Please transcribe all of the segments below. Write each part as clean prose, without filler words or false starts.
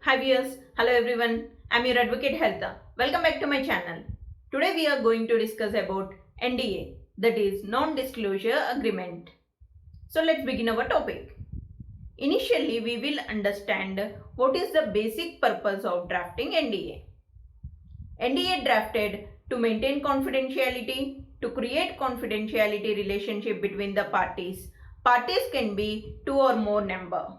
Hi viewers, hello everyone. I'm your advocate Healtha. Welcome back to my channel. Today we are going to discuss about NDA, that is non-disclosure agreement. So let's begin our topic. Initially we will understand what is the basic purpose of drafting NDA. NDA drafted to maintain confidentiality, to create confidentiality relationship between the parties. Parties can be two or more number.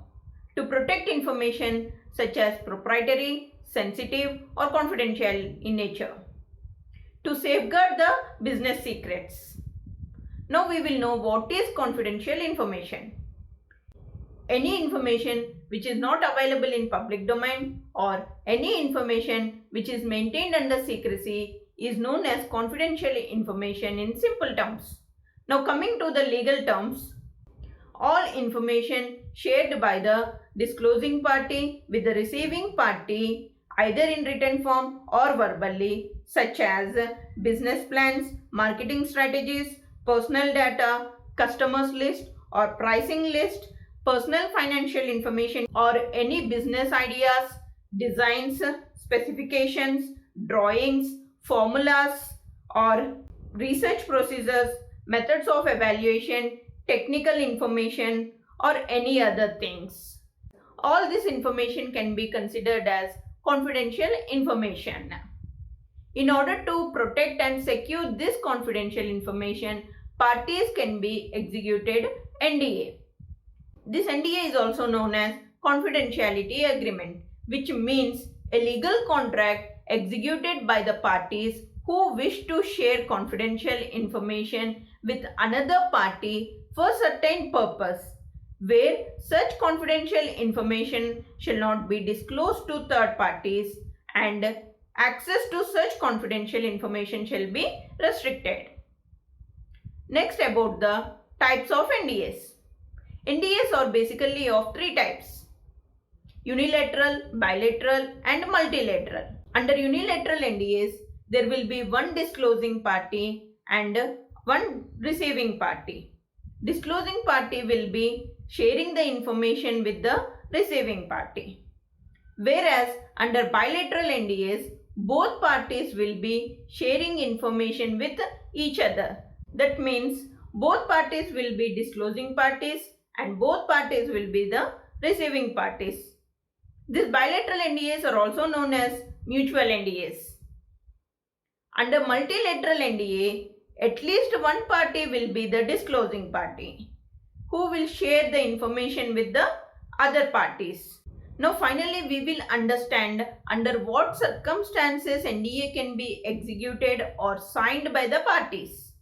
To protect information such as proprietary, sensitive or confidential in nature. To safeguard the business secrets. Now we will know what is confidential information. Any information which is not available in public domain or any information which is maintained under secrecy is known as confidential information in simple terms. Now coming to the legal terms, all information shared by the disclosing party with the receiving party either in written form or verbally, such as business plans, marketing strategies, personal data, customers list or pricing list, personal financial information or any business ideas, designs, specifications, drawings, formulas or research procedures, methods of evaluation, technical information or any other things. All this information can be considered as confidential information. In order to protect and secure this confidential information, parties can be executed NDA. This NDA is also known as confidentiality agreement, which means a legal contract executed by the parties who wish to share confidential information with another party for certain purpose, where such confidential information shall not be disclosed to third parties and access to such confidential information shall be restricted. Next, about the types of NDAs. NDAs are basically of three types: unilateral, bilateral and multilateral. Under unilateral NDAs, there will be one disclosing party and one receiving party. Disclosing party will be sharing the information with the receiving party. Whereas under bilateral NDAs, both parties will be sharing information with each other. That means both parties will be disclosing parties and both parties will be the receiving parties. These bilateral NDAs are also known as mutual NDAs. Under multilateral NDA, at least one party will be the disclosing party, who will share the information with the other parties. Now finally we will understand under what circumstances NDA can be executed or signed by the parties.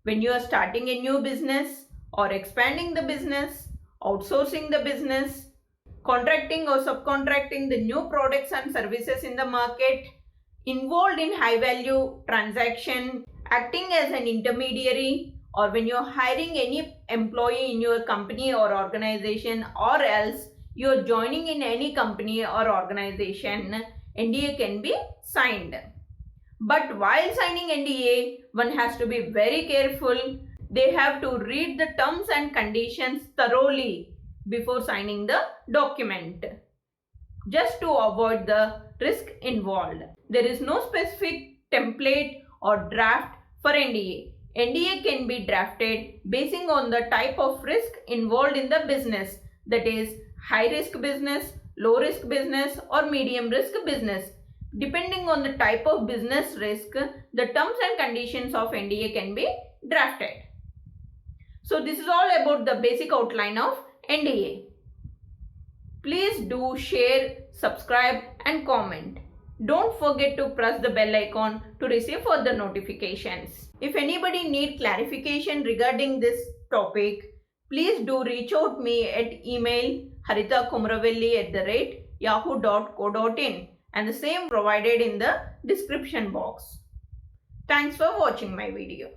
When you are starting a new business or expanding the business, outsourcing the business, contracting or subcontracting the new products and services in the market, involved in high value transaction, acting as an intermediary, or when you're hiring any employee in your company or organization, or else you're joining in any company or organization, NDA can be signed. But while signing NDA, one has to be very careful. They have to read the terms and conditions thoroughly before signing the document, just to avoid the risk involved. There is no specific template or draft for NDA. NDA can be drafted basing on the type of risk involved in the business, that is high risk business, low risk business or medium risk business. Depending on the type of business risk, the terms and conditions of NDA can be drafted. So this is all about the basic outline of NDA. Please do share, subscribe and comment. Don't forget to press the bell icon to receive further notifications. If anybody need clarification regarding this topic, please do reach out me at email haritakumravelli@yahoo.co.in and the same provided in the description box. Thanks for watching my video.